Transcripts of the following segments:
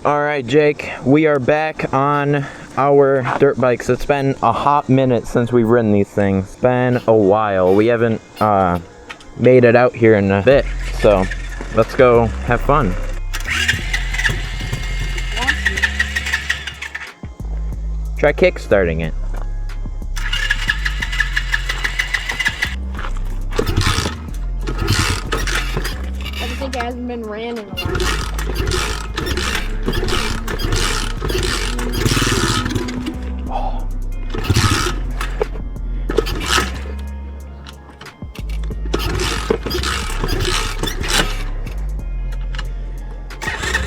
All right, Jake, we are back on our dirt bikes. It's been a hot minute since we've ridden these things. It's been a while. We haven't made it out here in a bit, so let's go have fun. Try kick-starting it. I think it hasn't been ran in a while.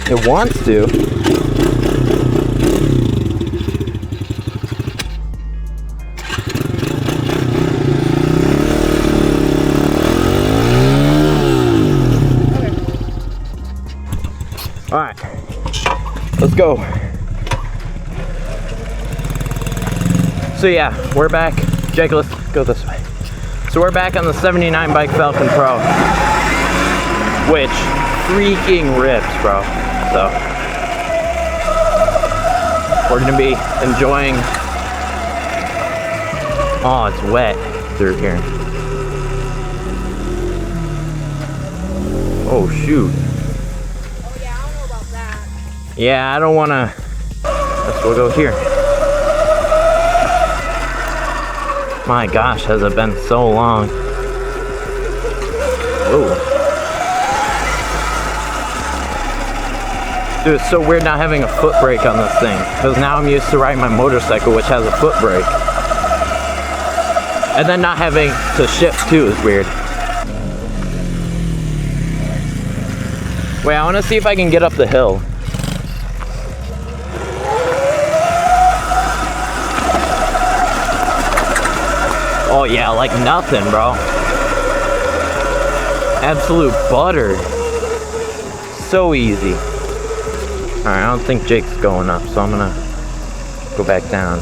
It wants to. All right, let's go. So yeah, we're back. Jake, let's go this way. So we're back on the 79 bike Falcon Pro, which freaking rips, bro. So we're gonna be enjoying. Oh, it's wet through here. Oh shoot. Oh yeah, I don't know about that. Yeah, I don't wanna. We'll go here. My gosh, has it been so long? Whoa. Dude, it's so weird not having a foot brake on this thing, because now I'm used to riding my motorcycle, which has a foot brake. And then not having to shift too is weird. Wait, I want to see if I can get up the hill. Oh yeah, like nothing, bro. Absolute butter. So easy. Alright, I don't think Jake's going up, so I'm gonna go back down.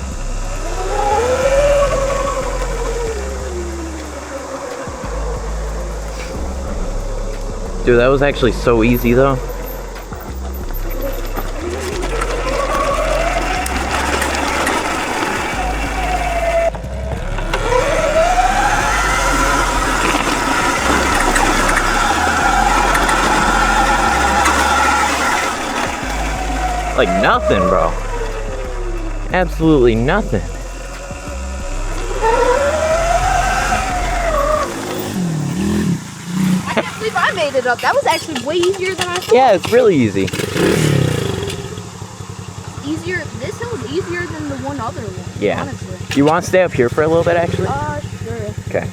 Dude, that was actually so easy though. Like nothing, bro. Absolutely nothing. I can't believe I made it up. That was actually way easier than I thought. Yeah, it's really easy. Easier. This hill is easier than the one other one. Yeah. Honestly. You want to stay up here for a little bit, actually? Sure. Okay.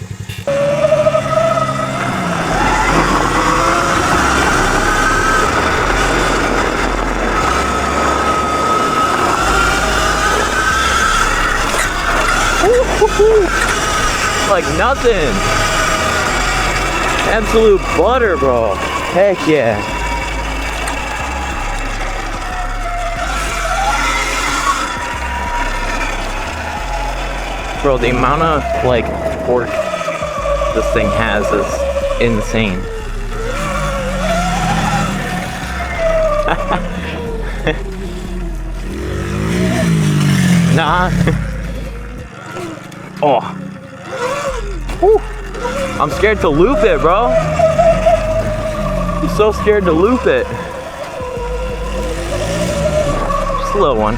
Like nothing. Absolute butter, bro. Heck yeah. Bro, the amount of like torque this thing has is insane. Nah. Oh. Whew. I'm scared to loop it, bro. I'm so scared to loop it. Just a little one.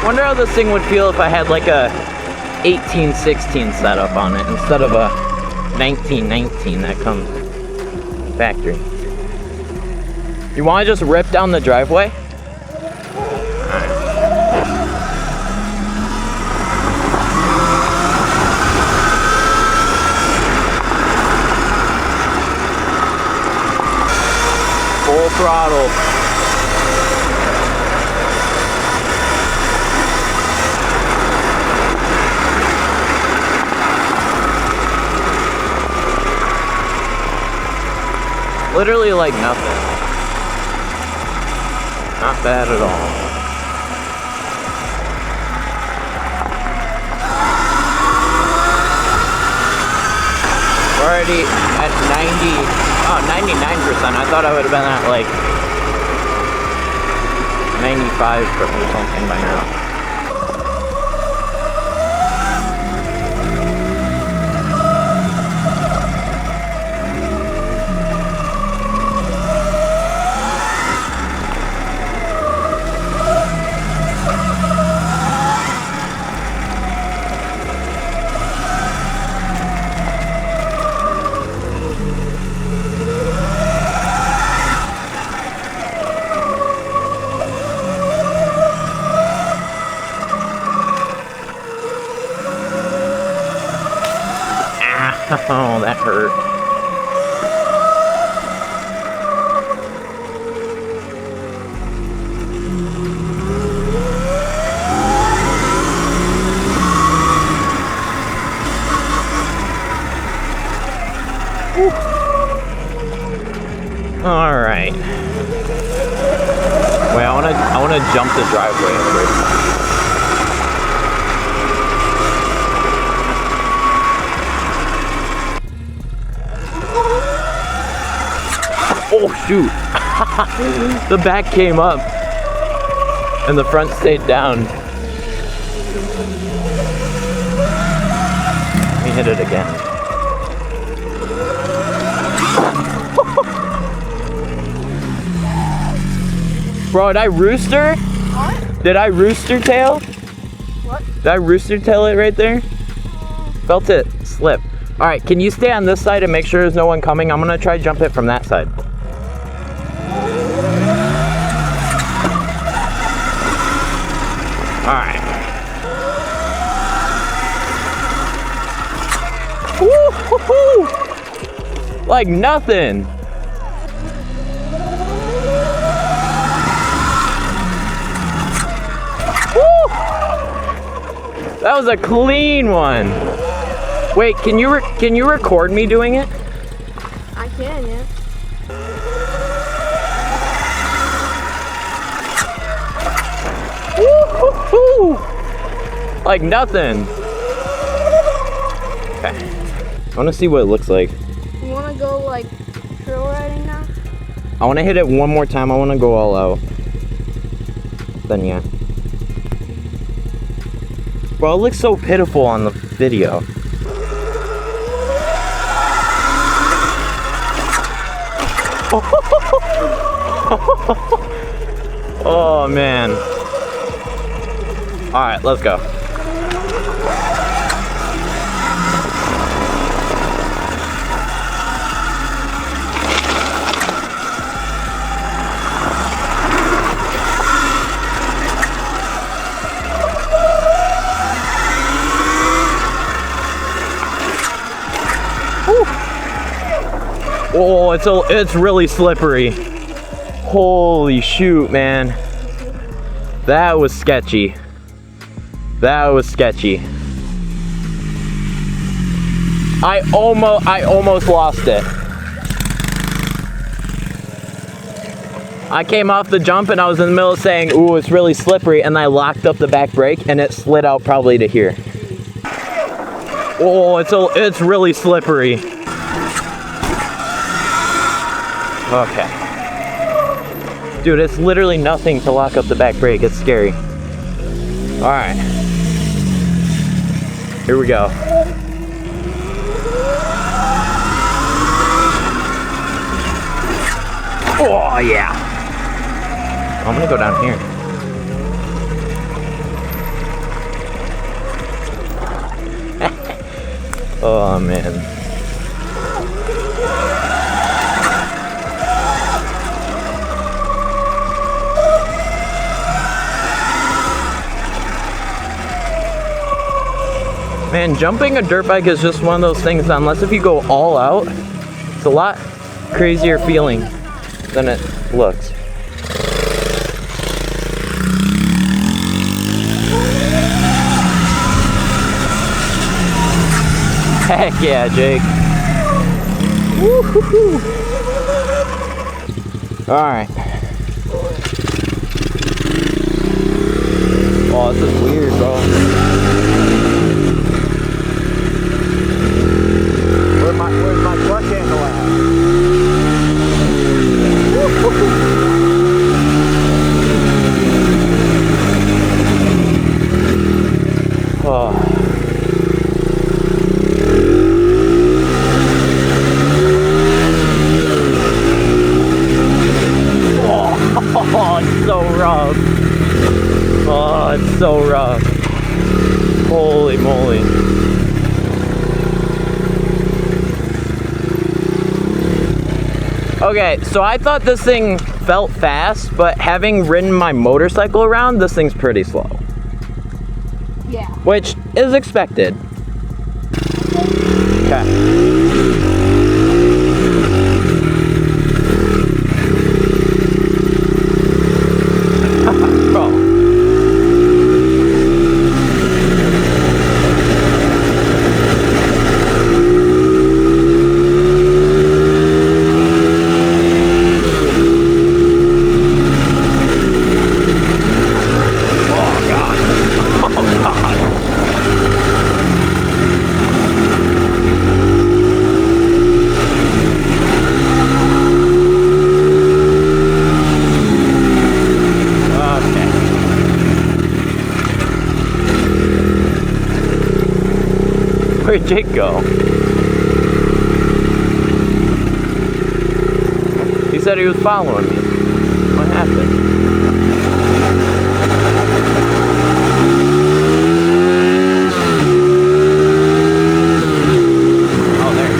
Wonder how this thing would feel if I had like a 1816 setup on it instead of a 1919 that comes factory. You want to just rip down the driveway? Full throttle. Literally like nothing. Not bad at all. We're already at 99%. I thought I would have been at like 95 or something by now. Oh, that hurt. All right. Wait, I wanna jump the driveway first. Oh shoot! The back came up and the front stayed down. Let me hit it again. Bro, did I rooster? What? Did I rooster tail? What? Did I rooster tail it right there? Felt it slip. All right, can you stay on this side and make sure there's no one coming? I'm gonna try to jump it from that side. All right. Woo-hoo-hoo! Like nothing. Woo! That was a clean one. Wait, can you record me doing it? I can, yeah. Woo-hoo-hoo! Like nothing. Okay. I want to see what it looks like. You want to go like trail riding now? I want to hit it one more time. I want to go all out. Then yeah. Bro, it looks so pitiful on the video. Oh man. All right, let's go. Oh, it's really slippery. Holy shoot, man. That was sketchy. That was sketchy. I almost lost it. I came off the jump and I was in the middle of saying, ooh, it's really slippery, and I locked up the back brake and it slid out probably to here. Oh, it's really slippery. Okay. Dude, it's literally nothing to lock up the back brake. It's scary. All right. Here we go. Oh, yeah. I'm gonna go down here. Oh, man. Man, jumping a dirt bike is just one of those things, unless if you go all out, it's a lot crazier feeling than it looks. Heck yeah, Jake. Woo-hoo-hoo. Alright. Oh, this is weird, bro. Where's my clutch handle at? Oh. Oh, it's so rough. Oh, it's so rough. Holy moly. Okay, so I thought this thing felt fast, but having ridden my motorcycle around, this thing's pretty slow. Yeah. Which is expected. Okay. Bro. Where'd Jake go? He said he was following me. What happened? Oh, there.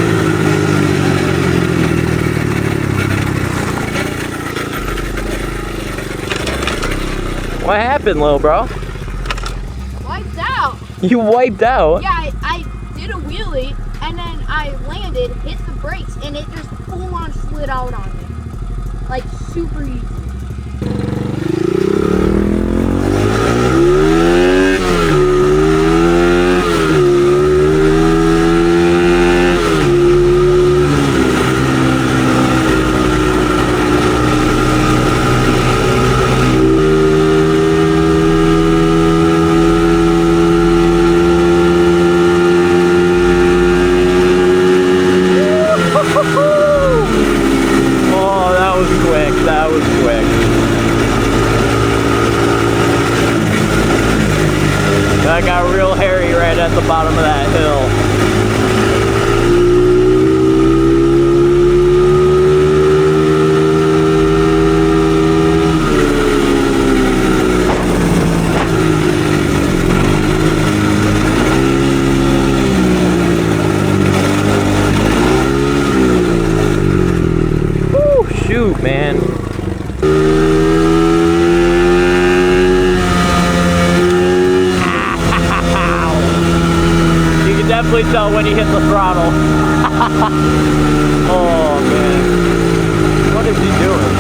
What happened, little bro? Wiped out. You wiped out? Yeah, I did a wheelie and then I landed, hit the brakes, and it just full on slid out on me. Like super easy. That got real hairy right at the bottom of that hill. Woo, shoot, man. Definitely tell when he hit the throttle. Oh man, what is he doing?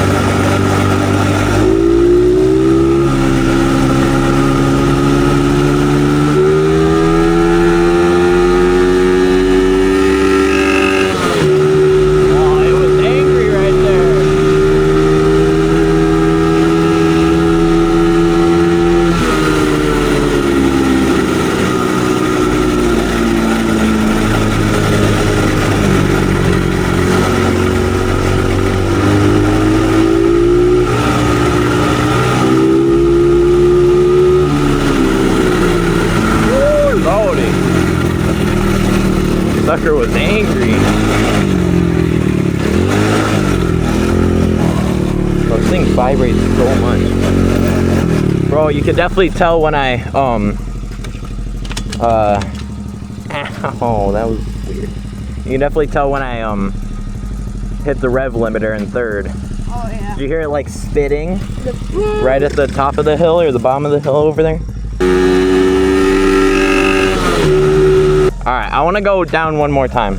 Oh, it was angry right there. Sucker was angry. Those things vibrate so much. Bro, you could definitely tell when I, ow, that was weird. You can definitely tell when I, hit the rev limiter in third. Oh yeah. Did you hear it like spitting right at the top of the hill or the bottom of the hill over there? Alright, I want to go down one more time.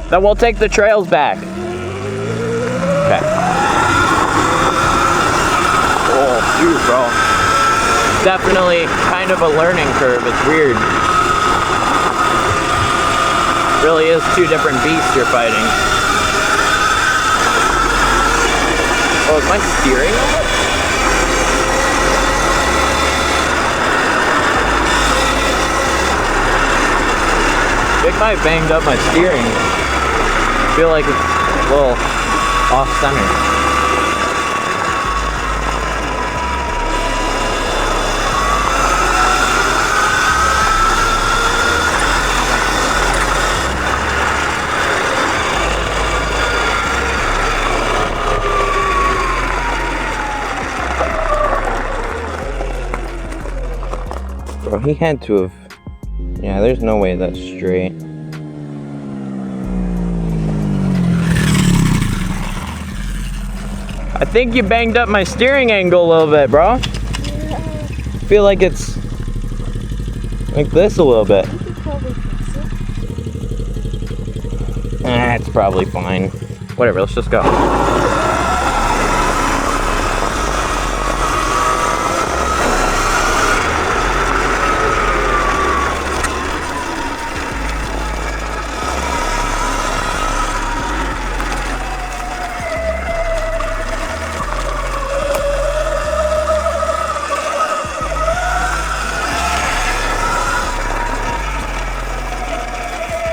Then we'll take the trails back. Okay. Oh, shoot, bro. Definitely kind of a learning curve. It's weird. Really is two different beasts you're fighting. Oh, is my steering on? I think I banged up my steering. I feel like it's a little off center. Bro, he had to have... Yeah, there's no way that's straight. I think you banged up my steering angle a little bit, bro. I feel like it's like this a little bit. You could probably fix it. It's probably fine. Whatever, let's just go.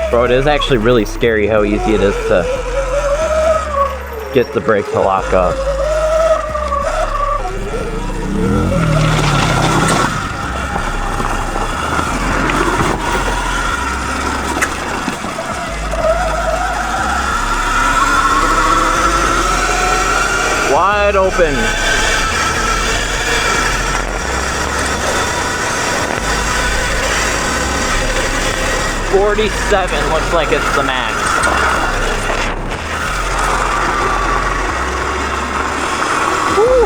Bro, it is actually really scary how easy it is to get the brake to lock up. Wide open. $47 looks like it's the max. Woo.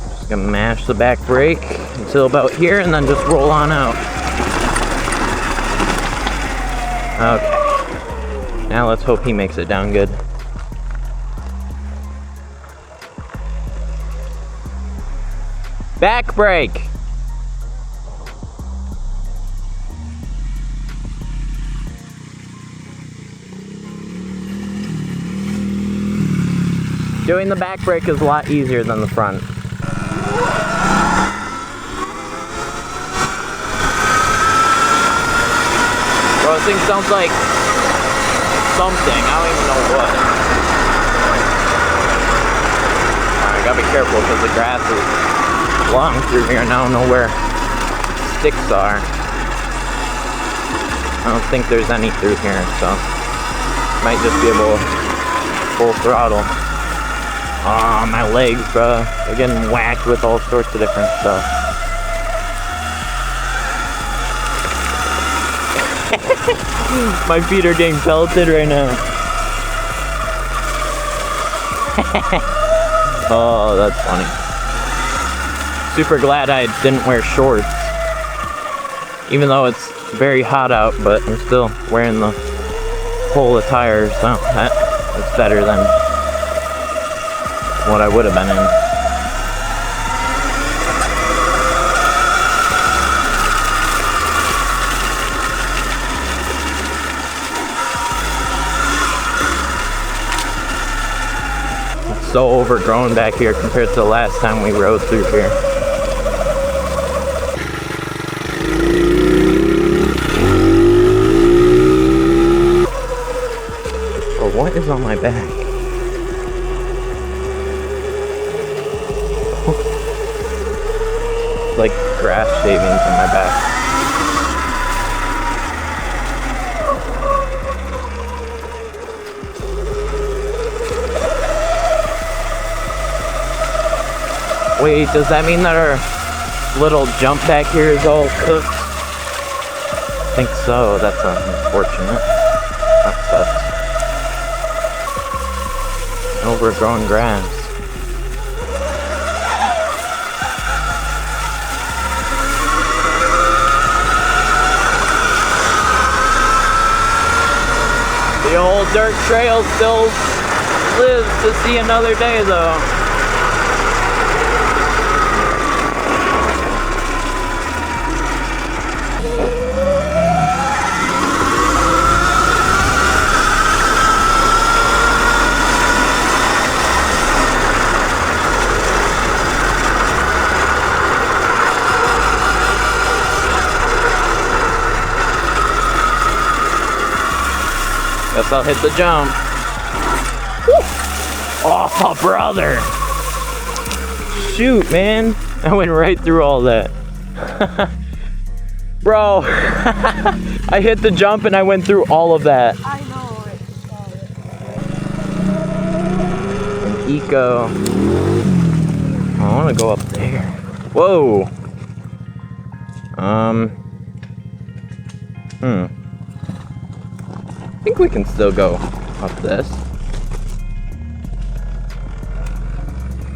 Just gonna mash the back brake until about here and then just roll on out. Okay. Now let's hope he makes it down good. Back brake! Doing the back brake is a lot easier than the front. Bro, this thing sounds like something. I don't even know what. Alright, gotta be careful because the grass is long through here and I don't know where sticks are. I don't think there's any through here, so might just be able to full throttle. Oh, my legs, bro. They're getting whacked with all sorts of different stuff. My feet are getting pelted right now. Oh, that's funny. Super glad I didn't wear shorts. Even though it's very hot out, but I'm still wearing the whole attire, so that's better than what I would have been in. So overgrown back here compared to the last time we rode through here. Oh, what is on my back? Like grass shavings on my back. Wait, does that mean that our little jump back here is all cooked? I think so. That's unfortunate. That sucks. Overgrown grass. The old dirt trail still lives to see another day, though. Guess I'll hit the jump. Woo. Oh, brother. Shoot, man. I went right through all that. Bro, I hit the jump and I went through all of that. I know it. An eco. I want to go up there. Whoa. I think we can still go up this.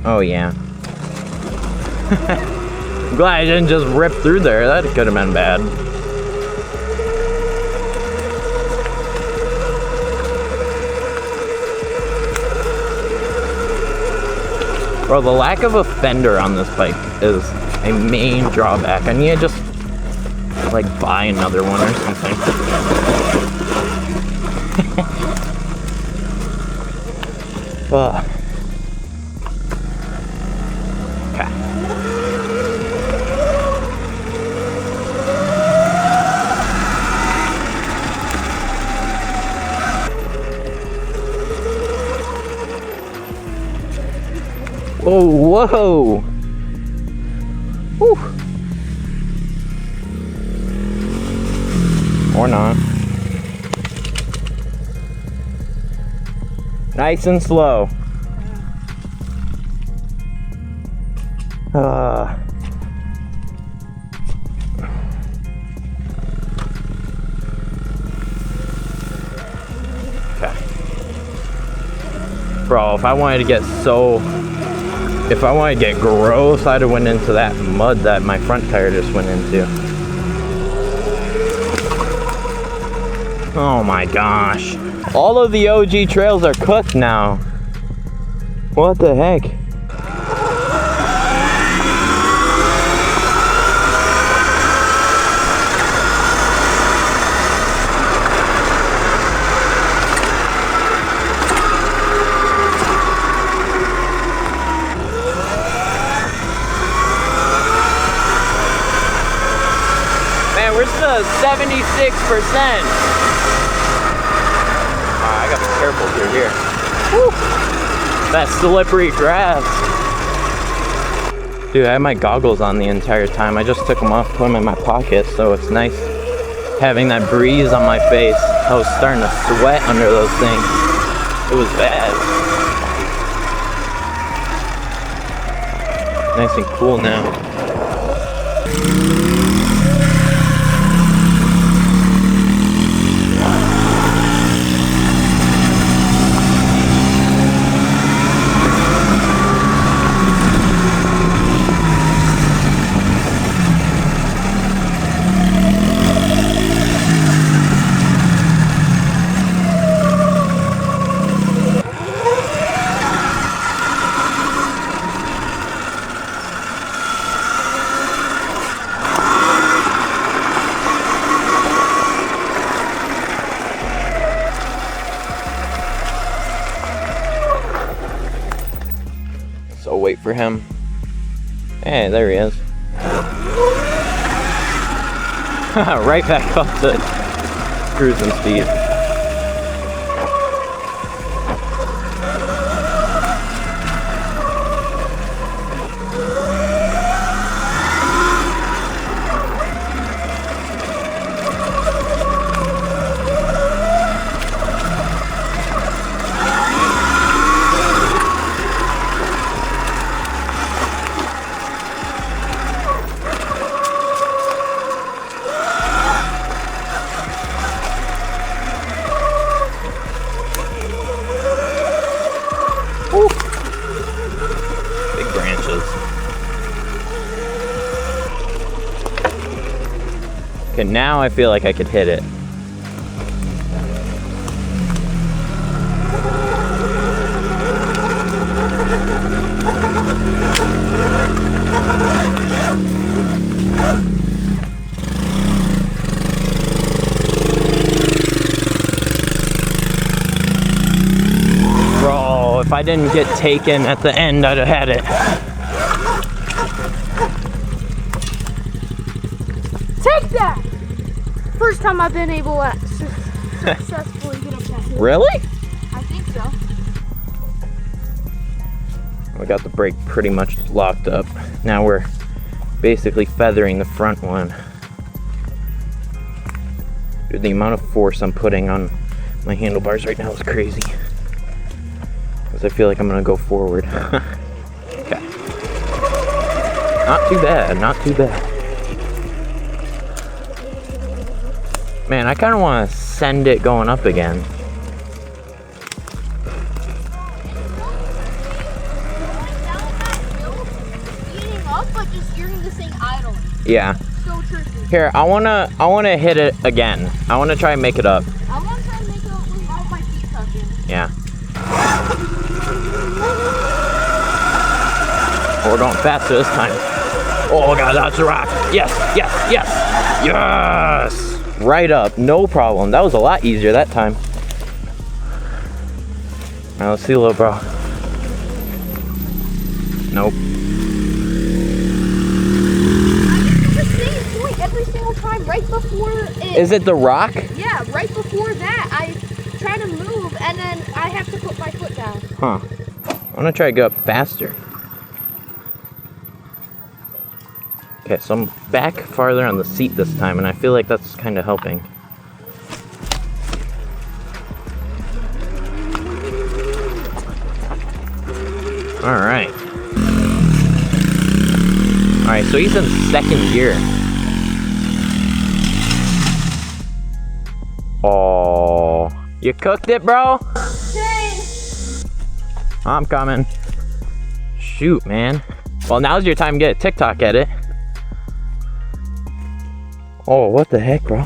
Oh yeah. I'm glad I didn't just rip through there. That could have been bad. Bro, the lack of a fender on this bike is a main drawback. I need to just like buy another one or something. Okay. Whoa, whoa. Whew. Or not. Nice and slow. Okay. Bro, if I wanted to get gross, I'd have went into that mud that my front tire just went into. Oh my gosh. All of the OG trails are cooked now. What the heck? Man, we're still at 76%. I gotta be careful through here. Woo. That slippery grass. Dude, I had my goggles on the entire time. I just took them off, put them in my pocket, so it's nice having that breeze on my face. I was starting to sweat under those things. It was bad. Nice and cool now. So wait for him. Hey, there he is. Right back up to cruising speed. Okay, now I feel like I could hit it. If I didn't get taken at the end, I'd have had it. Take that! First time I've been able to successfully get up that hill. Really? I think so. We got the brake pretty much locked up. Now we're basically feathering the front one. Dude, the amount of force I'm putting on my handlebars right now is crazy. Because I feel like I'm gonna go forward. Okay. Not too bad, not too bad. Man, I kind of want to send it going up again. Yeah. So tricky. Here, I wanna hit it again. I wanna try and make it up. I want to try and make it up without my feet touching. Yeah. Oh, we're going faster this time. Oh god, that's a rock. Yes, yes, yes, yes. Right up, no problem. That was a lot easier that time. All right, let's see, little bro. Nope. Every single time, right before it. Is it the rock? Yeah, right before that, I try to move and then I have to put my foot down. Huh. I want to try to go up faster. Okay, so I'm back farther on the seat this time, and I feel like that's kind of helping. All right. All right, so he's in second gear. Oh, you cooked it, bro? Kayne! I'm coming. Shoot, man. Well, now's your time to get a TikTok edit. Oh, what the heck, bro?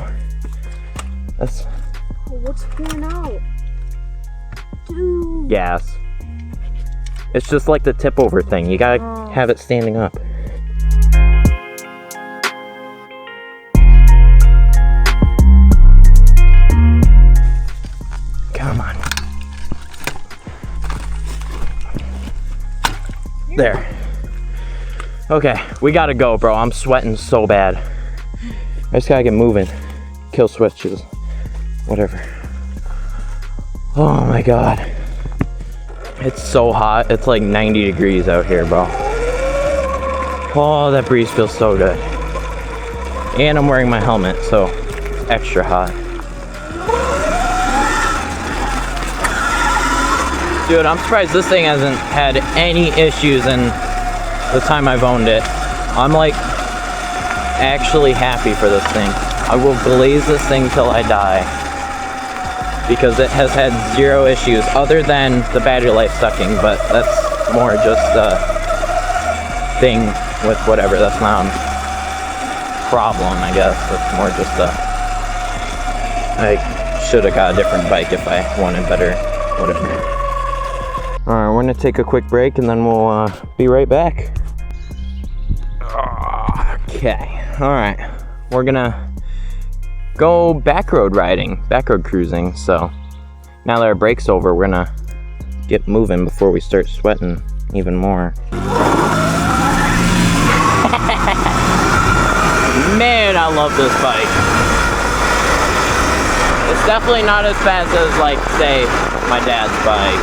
That's... Oh, what's pouring out? Dude. gas. It's just like the tip over thing. You gotta have it standing up. Come on. There. Okay, we gotta go, bro. I'm sweating so bad. I just gotta get moving. Kill switches. Whatever. Oh my god. It's so hot. It's like 90 degrees out here, bro. Oh, that breeze feels so good. And I'm wearing my helmet, so it's extra hot. Dude, I'm surprised this thing hasn't had any issues in the time I've owned it. I'm like actually happy for this thing. I will blaze this thing till I die, because it has had zero issues other than the battery life sucking, but that's more just a thing with whatever. That's not a problem, I guess. That's more just a, I should have got a different bike if I wanted better, whatever. Alright, we're gonna take a quick break and then we'll be right back. Okay, alright. We're gonna go back road cruising. So now that our break's over, we're gonna get moving before we start sweating even more. Man, I love this bike. It's definitely not as fast as, like, say, my dad's bike,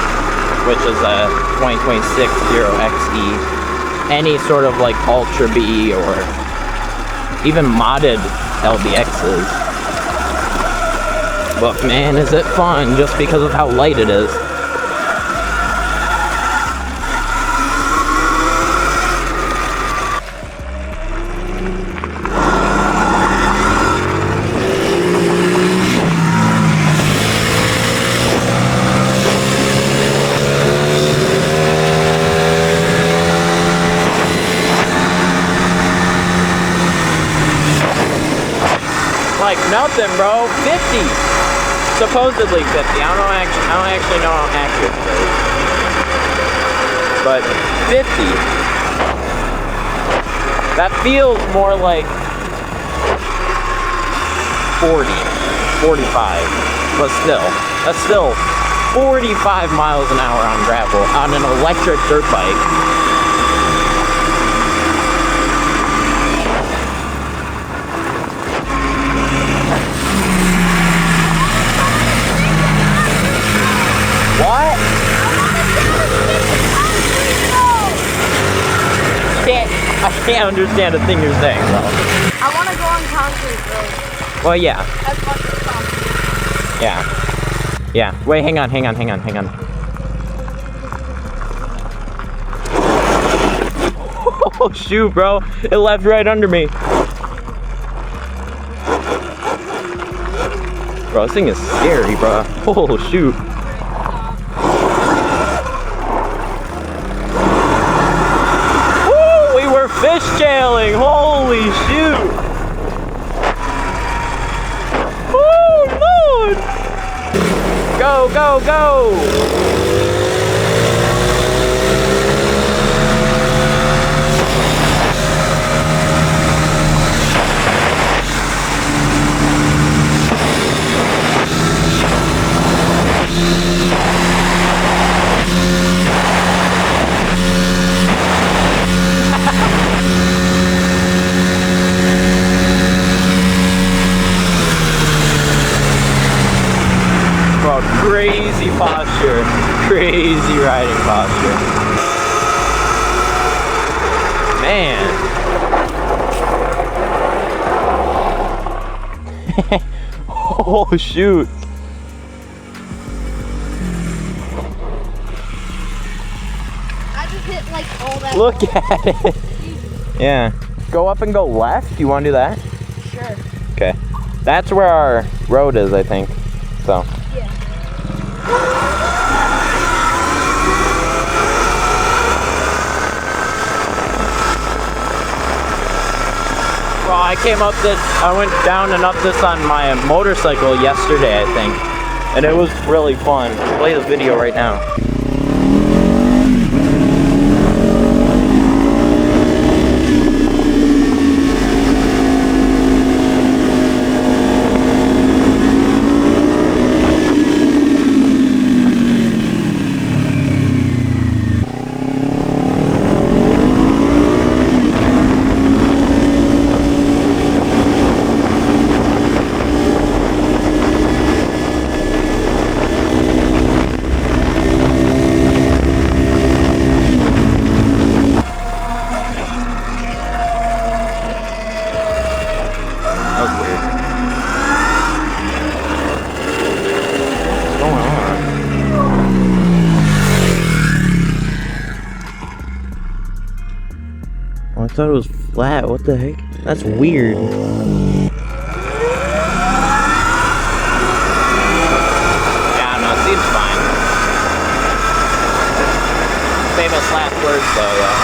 which is a 2026 Zero XE. Any sort of like Ultra B or even modded LBXs. But man, is it fun just because of how light it is. Like nothing, bro. 50. Supposedly 50. I don't actually know how accurate it is. But 50. That feels more like 40, 45. But still, that's still 45 miles an hour on gravel on an electric dirt bike. What? I can't understand a thing you're saying, though. I want to go on concrete road. Well, yeah. As much as possible. Yeah. Yeah. Wait, hang on. Oh, shoot, bro. It left right under me. Bro, this thing is scary, bro. Oh, shoot. Woo! We were fishtailing. Holy shoot. Oh, Lord. Go, go, go. Bro, crazy posture. Crazy riding posture. Man. Oh, shoot. I just hit like all that. Look at it. Yeah. Go up and go left. You want to do that? Sure. Okay. That's where our road is, I think. So. Yeah. Well, I went down and up this on my motorcycle yesterday, I think. And it was really fun. I'll play the video right now. I thought it was flat. What the heck? That's weird. Yeah, no, it seems fine. Famous last words, though, yeah.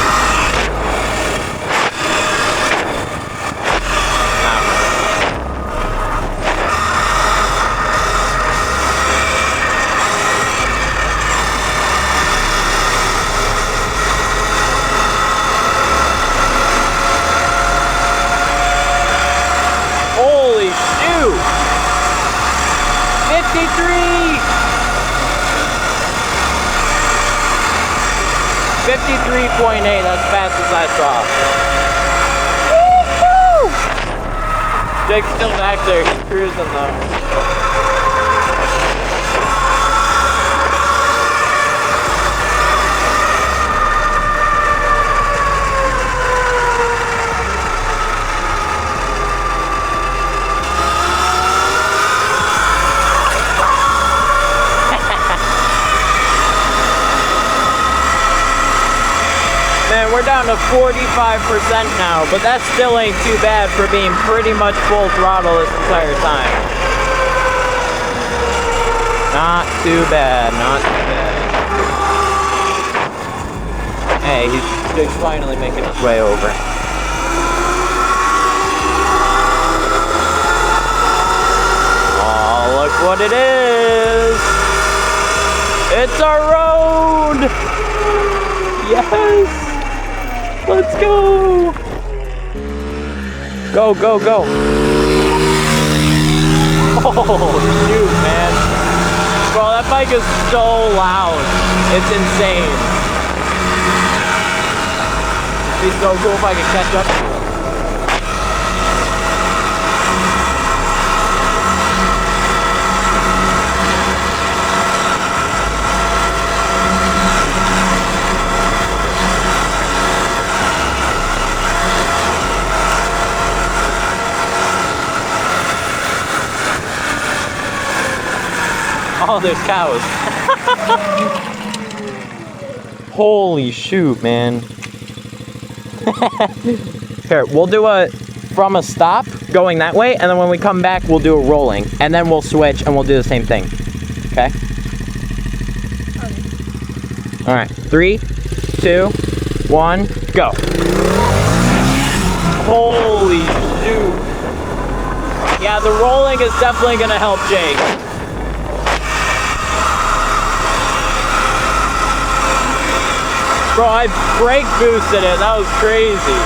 Holy shoot! 53! 53.8, that's fast as I saw. Woo-hoo! Jake's still back there, he's cruising though. Man, we're down to 45% now, but that still ain't too bad for being pretty much full throttle this entire time. Not too bad, not too bad. Hey, he's finally making his way over. Oh, look what it is! It's our road! Yes! Let's go! Go, go, go! Oh, shoot, man. Bro, that bike is so loud. It's insane. It'd be so cool if I could catch up to it. Oh, there's cows. Holy shoot, man. Here, we'll do a from a stop going that way, and then when we come back, we'll do a rolling. And then we'll switch and we'll do the same thing. Okay? All right, 3, 2, 1, go. Holy shoot. Yeah, the rolling is definitely gonna help Jake. Bro, I brake boosted it. That was crazy.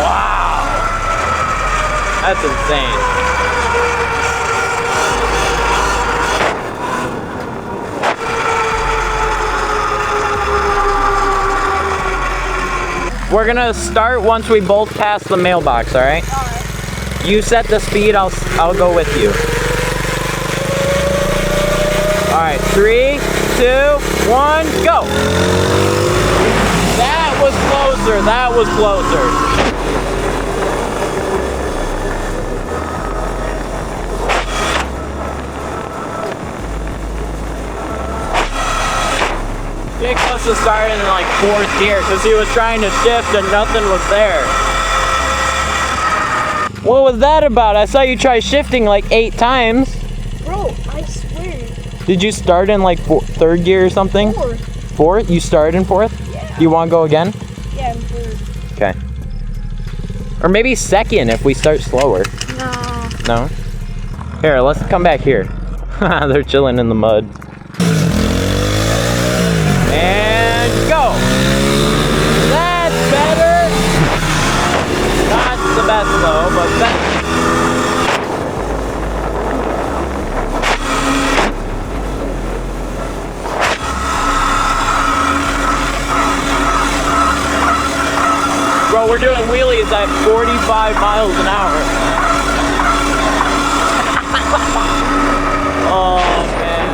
Wow. That's insane. We're gonna start once we both pass the mailbox, all right? You set the speed, I'll go with you. All right, 3, 2, 1, go. That was closer, that was closer. Jake must have started in like 4th gear because he was trying to shift and nothing was there. What was that about? I saw you try shifting like 8 times. Bro, I swear. Did you start in like 3rd gear or something? 4th. 4th? You started in 4th? Yeah. You want to go again? Yeah, in 3rd. Okay. Or maybe 2nd if we start slower. No. No? Here, let's come back here. They're chilling in the mud. And go! That's better! Not the best though, but better. Bro, we're doing wheelies at 45 miles an hour. Oh, man.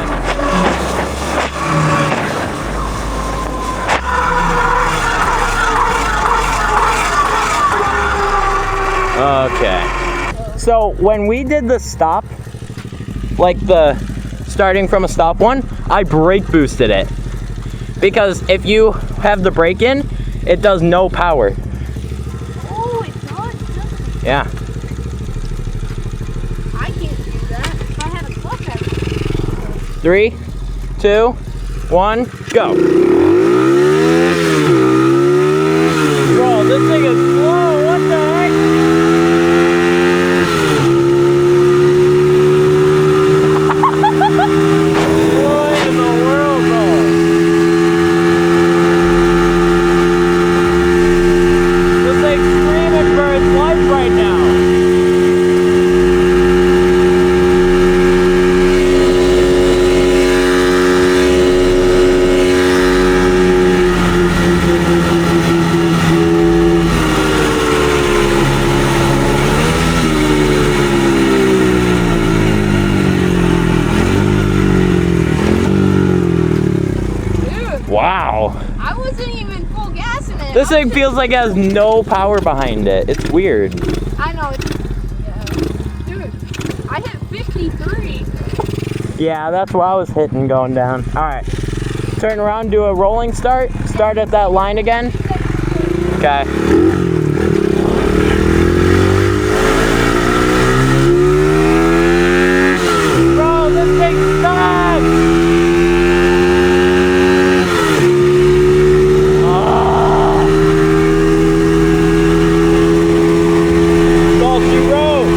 Okay. So when we did the stop, like the starting from a stop one, I brake boosted it. Because if you have the brake in, it does no power. Oh, it does, doesn't it? Yeah. I can't do that if I had a clutch out. 3, 2, 1, go. Bro, this thing is slow. What the heck? What in the world, bro? This thing's screaming for its life right now. Wow. I wasn't even full gas in it. This thing feels like it has no power behind it. It's weird. I know. Yeah. Dude, I hit 53. Yeah, that's what I was hitting going down. All right. Turn around, do a rolling start. Start at that line again. Okay. Bro, this thing sucks. Salty road.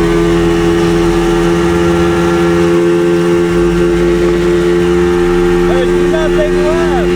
There's nothing left.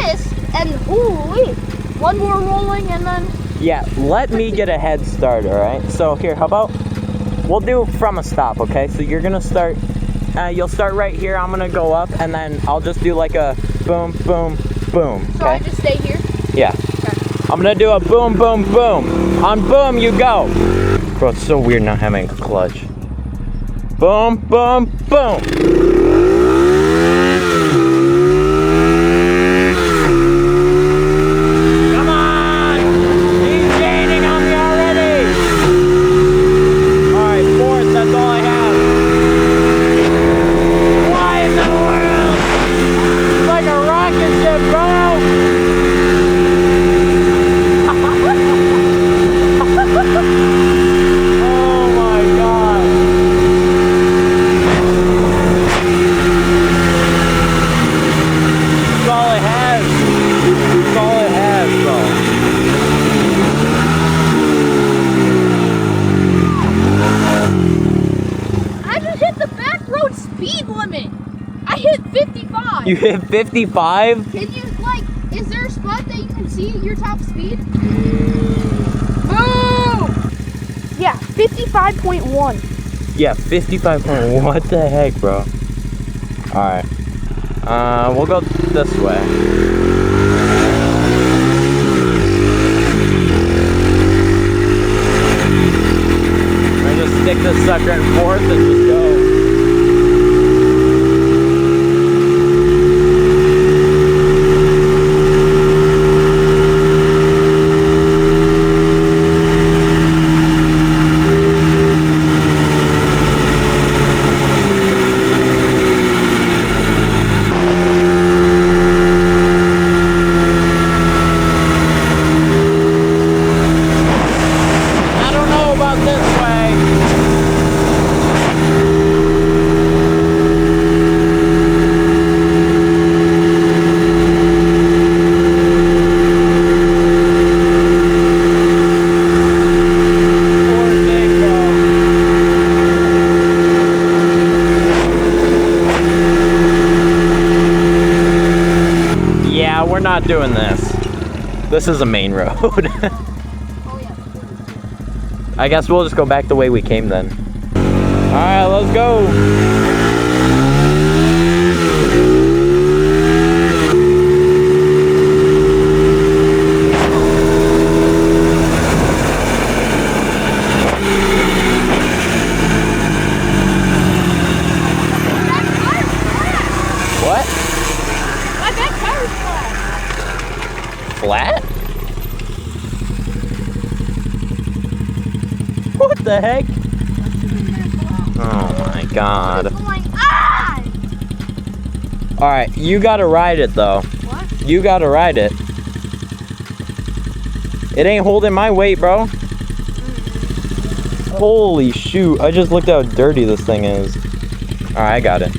this, and holy, one more rolling, and then. Yeah, let me get a head start, all right? So here, how about we'll do from a stop, okay? So you're gonna start. You'll start right here. I'm gonna go up, and then I'll just do like a boom, boom, boom. Okay? So I just stay here. Yeah. Okay. I'm gonna do a boom, boom, boom. On boom, you go. Bro, it's so weird not having a clutch. Boom, boom, boom. Come on! He's gaining on me already. All right, fourth, that's all I have. Why in the world? It's like a rocket ship, bro. Oh my god. That's all it has. That's all it has, bro. I just hit the back road speed limit. I hit 55. You hit 55? Can you, like, is there a spot that you can see your top speed? Boom! Yeah, 55.1. Yeah, 55. What the heck, bro? Alright. We'll go this way. I just stick this sucker in fourth and just go. We're not doing this. This is a main road. Oh, yeah. I guess we'll just go back the way we came then. Alright, let's go. What? My back tire's flat. Flat? What the heck? Oh my god. I'm like, ah! Alright, you gotta ride it though. What? You gotta ride it. It ain't holding my weight, bro. Holy shoot, I just looked how dirty this thing is. Alright, I got it.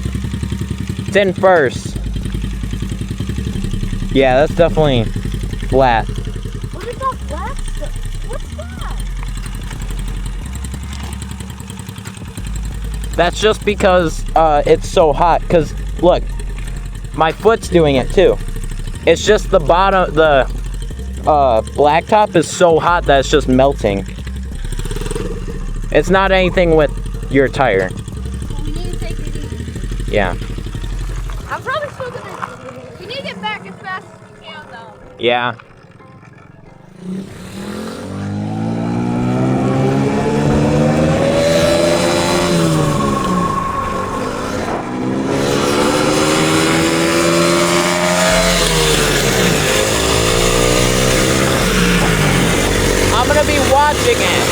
It's in first. Yeah, that's definitely flat. What is that black stuff? What's that? That's just because it's so hot. Cause look, my foot's doing it too. It's just the bottom, the blacktop is so hot that it's just melting. It's not anything with your tire. Well, we need to take it easy. Yeah. I'm probably still gonna. We need to get back as fast as we can, though. Yeah. I'm gonna be watching it.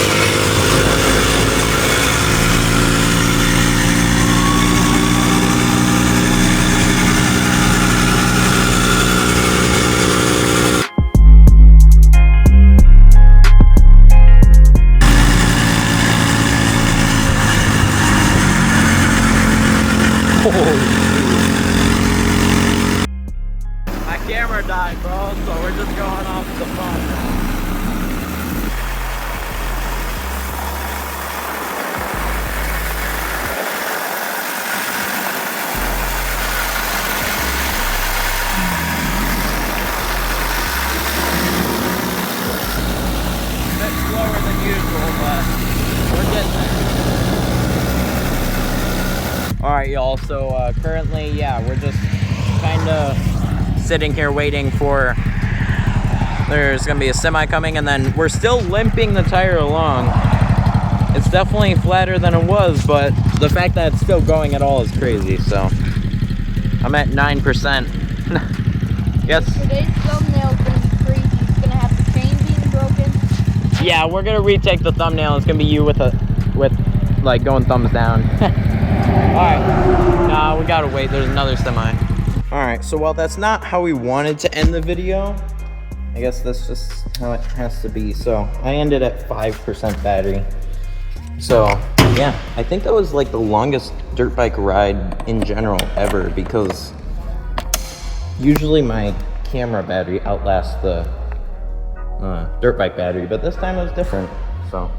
My camera died, bro, so we're just going off the phone now. all. So currently, yeah, we're just kind of sitting here waiting for, there's gonna be a semi coming, and then we're still limping the tire along. It's definitely flatter than it was, but the fact that it's still going at all is crazy. So I'm at 9%. Yes. Today's thumbnail is gonna be crazy. It's gonna have the chain being broken. Yeah, we're gonna retake the thumbnail. It's gonna be you with like going thumbs down. Alright. Nah, we gotta wait. There's another semi. Alright, so while that's not how we wanted to end the video, I guess that's just how it has to be. So I ended at 5% battery. So yeah, I think that was like the longest dirt bike ride in general ever, because usually my camera battery outlasts the dirt bike battery, but this time it was different. So